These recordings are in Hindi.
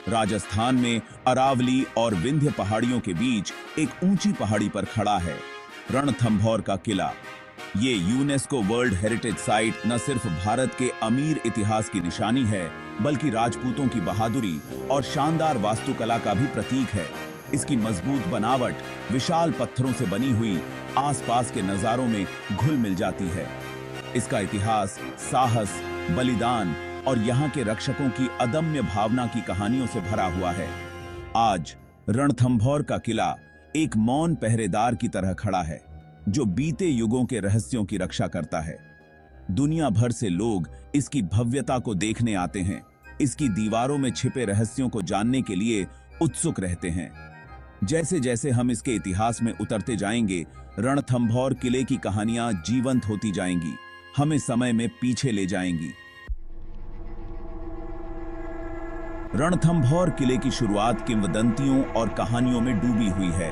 राजस्थान में अरावली और विंध्य पहाड़ियों के बीच एक ऊंची पहाड़ी पर खड़ा है रणथंभौर का किला। ये यूनेस्को वर्ल्ड हेरिटेज साइट न सिर्फ भारत के अमीर इतिहास की निशानी है, बल्कि राजपूतों की बहादुरी और शानदार वास्तुकला का भी प्रतीक है। इसकी मजबूत बनावट विशाल पत्थरों से बनी हुई आसपास के नजारों में घुल मिल जाती है। इसका इतिहास साहस, बलिदान और यहाँ के रक्षकों की अदम्य भावना की कहानियों से भरा हुआ है। आज रणथंभौर का किला एक मौन पहरेदार की तरह खड़ा है, जो बीते युगों के रहस्यों की रक्षा करता है। दुनिया भर से लोग इसकी भव्यता को देखने आते हैं, इसकी दीवारों में छिपे रहस्यों को जानने के लिए उत्सुक रहते हैं। जैसे जैसे हम इसके इतिहास में उतरते जाएंगे, रणथंभौर किले की कहानियां जीवंत होती जाएंगी, हमें समय में पीछे ले जाएंगी। रणथंभौर किले की शुरुआत किंवदंतियों और कहानियों में डूबी हुई है।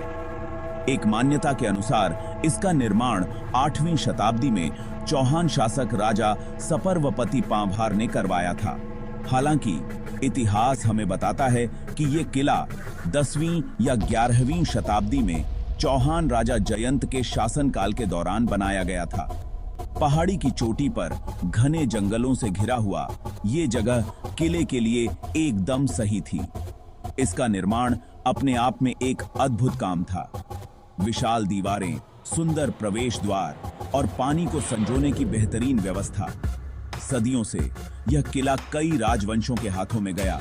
एक मान्यता के अनुसार इसका निर्माण 8वीं शताब्दी में चौहान शासक राजा सपर्वपति पांभार ने करवाया था। हालांकि इतिहास हमें बताता है कि यह किला 10वीं या 11वीं शताब्दी में चौहान राजा जयंत के शासनकाल के दौरान बनाया गया था। पहाड़ी की चोटी पर घने जंगलों से घिरा हुआ ये जगह किले के लिए एकदम सही थी। इसका निर्माण अपने आप में एक अद्भुत काम था। विशाल दीवारें, सुंदर प्रवेश द्वार और पानी को संजोने की बेहतरीन व्यवस्था। सदियों से यह किला कई राजवंशों के हाथों में गया,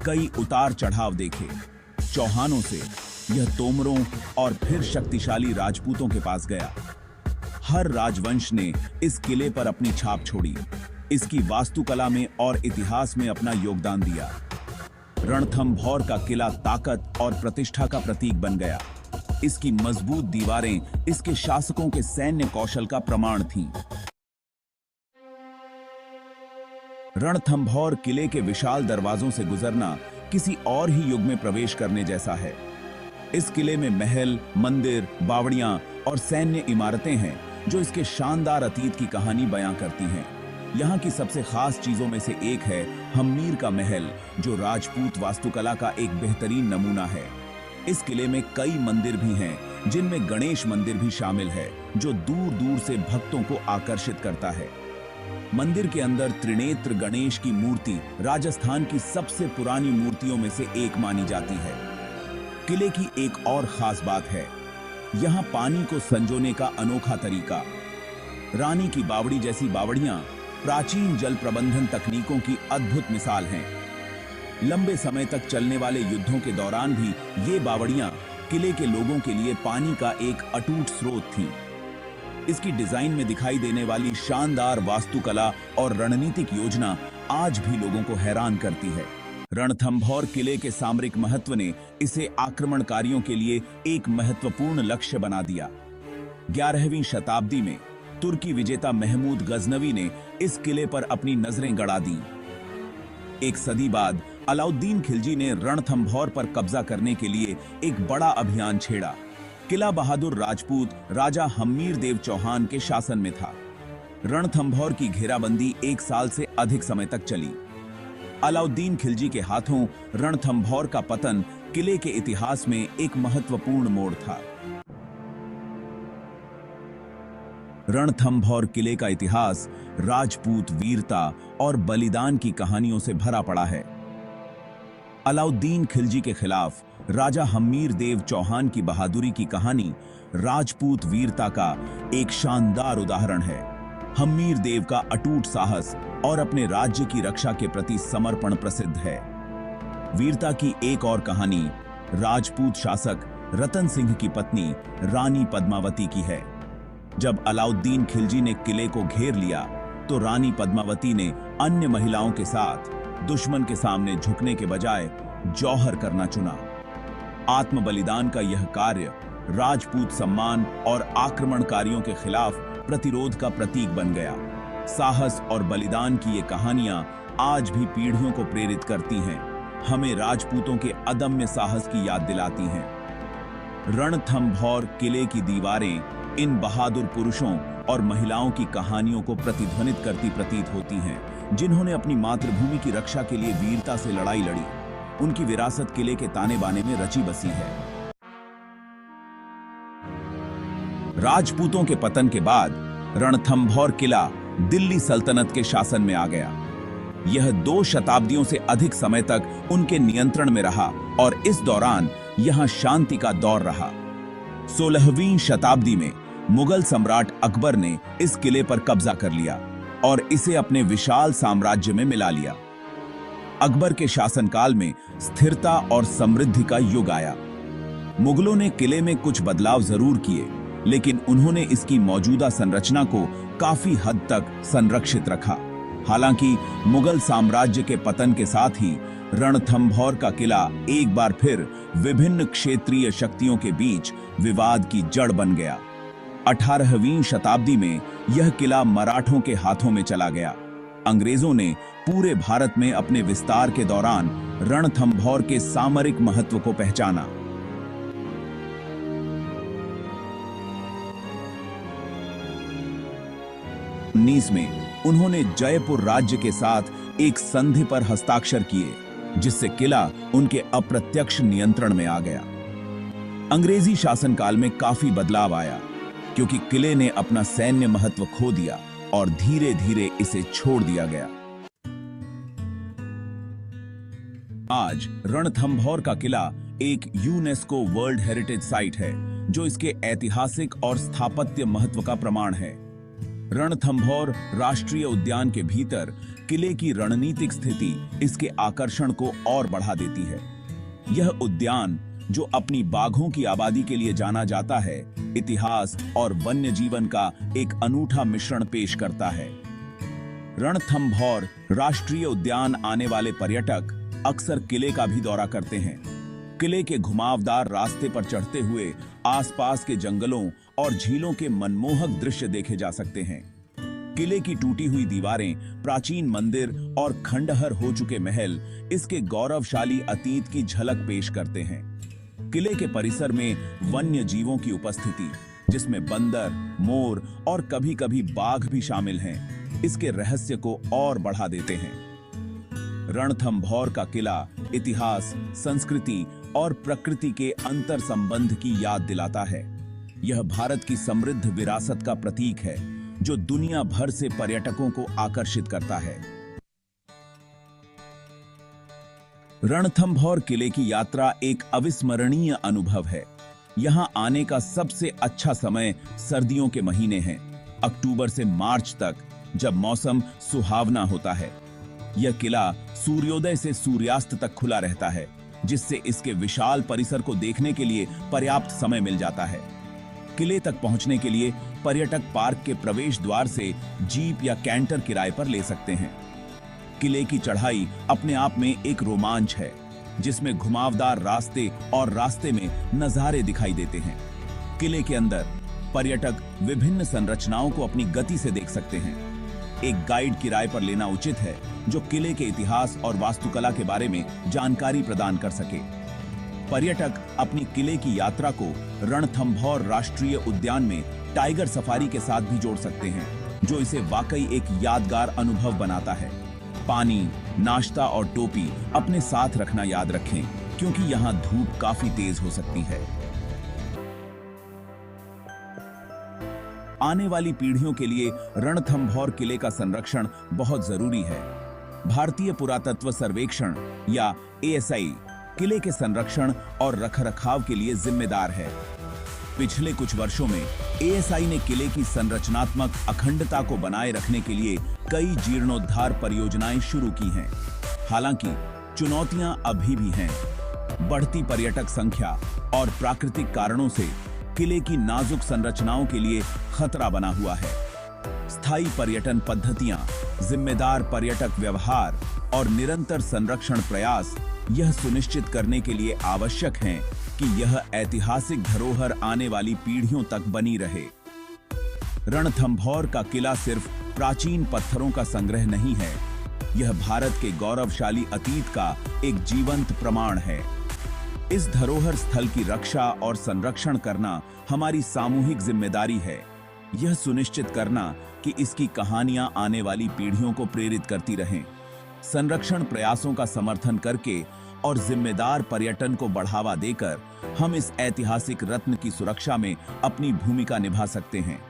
कई उतार चढ़ाव देखे। चौहानों से यह तोमरों और फिर शक्तिशाली राजपूतों के पास गया। हर राजवंश ने इस किले पर अपनी छाप छोड़ी, इसकी वास्तुकला में और इतिहास में अपना योगदान दिया। रणथंभौर का किला ताकत और प्रतिष्ठा का प्रतीक बन गया। इसकी मजबूत दीवारें इसके शासकों के सैन्य कौशल का प्रमाण थीं। रणथंभौर किले के विशाल दरवाजों से गुजरना किसी और ही युग में प्रवेश करने जैसा है। इस किले में महल, मंदिर, बावड़ियां और सैन्य इमारतें हैं जो इसके शानदार अतीत की कहानी बयां करती हैं। यहाँ की सबसे खास चीजों में से एक है हम्मीर का महल, जो राजपूत वास्तुकला का एक बेहतरीन नमूना है। इस किले में कई मंदिर भी हैं, जिनमें गणेश मंदिर भी शामिल है, जो दूर दूर से भक्तों को आकर्षित करता है। मंदिर के अंदर त्रिनेत्र गणेश की मूर्ति राजस्थान की सबसे पुरानी मूर्तियों में से एक मानी जाती है। किले की एक और खास बात है यहाँ पानी को संजोने का अनोखा तरीका। रानी की बावड़ी जैसी बावड़ियां प्राचीन जल प्रबंधन तकनीकों की अद्भुत मिसाल हैं। लंबे समय तक चलने वाले युद्धों के दौरान भी ये बावड़ियां किले के लोगों के लिए पानी का एक अटूट स्रोत थीं। इसकी डिजाइन में दिखाई देने वाली शानदार वास्तुकला और रणनीतिक योजना आज भी लोगों को हैरान करती है। रणथंभौर किले के सामरिक महत्व ने इसे आक्रमणकारियों के लिए एक महत्वपूर्ण लक्ष्य बना दिया। 11वीं शताब्दी में तुर्की विजेता महमूद गजनवी ने इस किले पर अपनी नजरें गड़ा दी। एक सदी बाद अलाउद्दीन खिलजी ने रणथंभौर पर कब्जा करने के लिए एक बड़ा अभियान छेड़ा। किला बहादुर राजपूत राजा हम्मीर देव चौहान के शासन में था। रणथंभौर की घेराबंदी 1 साल से अधिक समय तक चली। अलाउद्दीन खिलजी के हाथों रणथंभौर का पतन किले के इतिहास में एक महत्वपूर्ण मोड़ था। रणथंभौर किले का इतिहास राजपूत वीरता और बलिदान की कहानियों से भरा पड़ा है। अलाउद्दीन खिलजी के खिलाफ राजा हम्मीर देव चौहान की बहादुरी की कहानी राजपूत वीरता का एक शानदार उदाहरण है। हम्मीर देव का अटूट साहस और अपने राज्य की रक्षा के प्रति समर्पण प्रसिद्ध है। वीरता की एक और कहानी राजपूत शासक रतन सिंह की पत्नी रानी पद्मावती की है। जब अलाउद्दीन खिलजी ने किले को घेर लिया, तो रानी पद्मावती ने अन्य महिलाओं के साथ दुश्मन के सामने झुकने के बजाय जौहर करना चुना। आत्म बलिदान का यह कार्य राजपूत सम्मान और आक्रमणकारियों के खिलाफ प्रतिरोध का प्रतीक बन गया। साहस और बलिदान की ये कहानियां आज भी पीढ़ियों को प्रेरित करती हैं, हमें राजपूतों के अदम्य साहस की याद दिलाती हैं। रणथंभौर किले की दीवारें इन बहादुर पुरुषों और महिलाओं की कहानियों को प्रतिध्वनित करती प्रतीत होती हैं, जिन्होंने अपनी मातृभूमि की रक्षा के लिए वीरता से लड़ाई लड़ी। उनकी विरासत किले के ताने बाने में रची बसी है। राजपूतों के पतन के बाद रणथंभौर किला दिल्ली सल्तनत के शासन में आ गया। यह 2 शताब्दियों से अधिक समय तक उनके नियंत्रण में रहा और इस दौरान यहां शांति का दौर रहा। 16वीं शताब्दी में मुगल सम्राट अकबर ने इस किले पर कब्जा कर लिया और इसे अपने विशाल साम्राज्य में मिला लिया। अकबर के शासनकाल में स्थिरता और समृद्धि का युग आया। मुगलों ने किले में कुछ बदलाव जरूर किए, लेकिन उन्होंने इसकी मौजूदा संरचना को काफी हद तक संरक्षित रखा। हालांकि मुगल साम्राज्य के पतन के साथ ही रणथंभौर का किला एक बार फिर विभिन्न क्षेत्रीय शक्तियों के बीच विवाद की जड़ बन गया। 18वीं शताब्दी में यह किला मराठों के हाथों में चला गया। अंग्रेजों ने पूरे भारत में अपने विस्तार के दौरान रणथंभौर के सामरिक महत्व को पहचाना। 19 में उन्होंने जयपुर राज्य के साथ एक संधि पर हस्ताक्षर किए, जिससे किला उनके अप्रत्यक्ष नियंत्रण में आ गया। अंग्रेजी शासनकाल में काफी बदलाव आया, क्योंकि किले ने अपना सैन्य महत्व खो दिया और धीरे धीरे इसे छोड़ दिया गया। आज रणथंभौर का किला एक यूनेस्को वर्ल्ड हेरिटेज साइट है, जो इसके ऐतिहासिक और स्थापत्य महत्व का प्रमाण है। रणथंभौर राष्ट्रीय उद्यान के भीतर किले की रणनीतिक स्थिति इसके आकर्षण को और बढ़ा देती है। यह उद्यान, जो अपनी बाघों की आबादी के लिए जाना जाता है, इतिहास और वन्य जीवन का एक अनूठा मिश्रण पेश करता है। रणथंभौर राष्ट्रीय उद्यान आने वाले पर्यटक अक्सर किले का भी दौरा करते हैं। किले के घुमावदार रास्ते पर चढ़ते हुए आसपास के जंगलों और झीलों के मनमोहक दृश्य देखे जा सकते हैं। किले की टूटी हुई दीवारें, प्राचीन मंदिर और खंडहर हो चुके महल इसके गौरवशाली अतीत की झलक पेश करते हैं। किले के परिसर में वन्य जीवों की उपस्थिति, जिसमें बंदर, मोर और कभी-कभी बाघ भी शामिल हैं, इसके रहस्य को और बढ़ा देते हैं। रणथंभौर का किला इतिहास, संस्कृति और प्रकृति के अंतर संबंध की याद दिलाता है। यह भारत की समृद्ध विरासत का प्रतीक है, जो दुनिया भर से पर्यटकों को आकर्षित करता है। रणथंभौर किले की यात्रा एक अविस्मरणीय अनुभव है। यहां आने का सबसे अच्छा समय सर्दियों के महीने हैं, अक्टूबर से मार्च तक, जब मौसम सुहावना होता है। यह किला सूर्योदय से सूर्यास्त तक खुला रहता है, जिससे इसके विशाल परिसर को देखने के लिए पर्याप्त समय मिल जाता है। किले तक पहुंचने के लिए पर्यटक पार्क के प्रवेश द्वार से जीप या कैंटर किराए पर ले सकते हैं। किले की चढ़ाई अपने आप में एक रोमांच है, जिसमें घुमावदार रास्ते और रास्ते में नजारे दिखाई देते हैं। किले के अंदर पर्यटक विभिन्न संरचनाओं को अपनी गति से देख सकते हैं। एक गाइड किराए पर लेना उचित है, जो किले के इतिहास और वास्तुकला के बारे में जानकारी प्रदान कर सके। पर्यटक अपनी किले की यात्रा को रणथंभौर राष्ट्रीय उद्यान में टाइगर सफारी के साथ भी जोड़ सकते हैं, जो इसे वाकई एक यादगार अनुभव बनाता है। पानी, नाश्ता और टोपी अपने साथ रखना याद रखें, क्योंकि यहाँ धूप काफी तेज हो सकती है। आने वाली पीढ़ियों के लिए रणथंभौर किले का संरक्षण बहुत जरूरी है। भारतीय पुरातत्व सर्वेक्षण या ASI किले के संरक्षण और रखरखाव के लिए जिम्मेदार है। पिछले कुछ वर्षों में ASI ने किले की संरचनात्मक अखंडता को बनाए रखने के लिए कई जीर्णोद्धार परियोजनाएं शुरू की हैं। हालांकि चुनौतियां अभी भी हैं। बढ़ती पर्यटक संख्या और प्राकृतिक कारणों से किले की नाजुक संरचनाओं के लिए खतरा बना हुआ है। स्थायी पर्यटन पद्धतियां, जिम्मेदार पर्यटक व्यवहार और निरंतर संरक्षण प्रयास यह सुनिश्चित करने के लिए आवश्यक हैं कि यह ऐतिहासिक धरोहर आने वाली पीढ़ियों तक बनी रहे। रणथंभौर का किला सिर्फ प्राचीन पत्थरों का संग्रह नहीं है, यह भारत के गौरवशाली अतीत का एक जीवंत प्रमाण है। इस धरोहर स्थल की रक्षा और संरक्षण करना हमारी सामूहिक जिम्मेदारी है। यह सुनिश्चित करना कि इसकी कहानियां आने वाली पीढ़ियों को प्रेरित करती रहें। संरक्षण प्रयासों का समर्थन करके और जिम्मेदार पर्यटन को बढ़ावा देकर हम इस ऐतिहासिक रत्न की सुरक्षा में अपनी भूमिका निभा सकते हैं।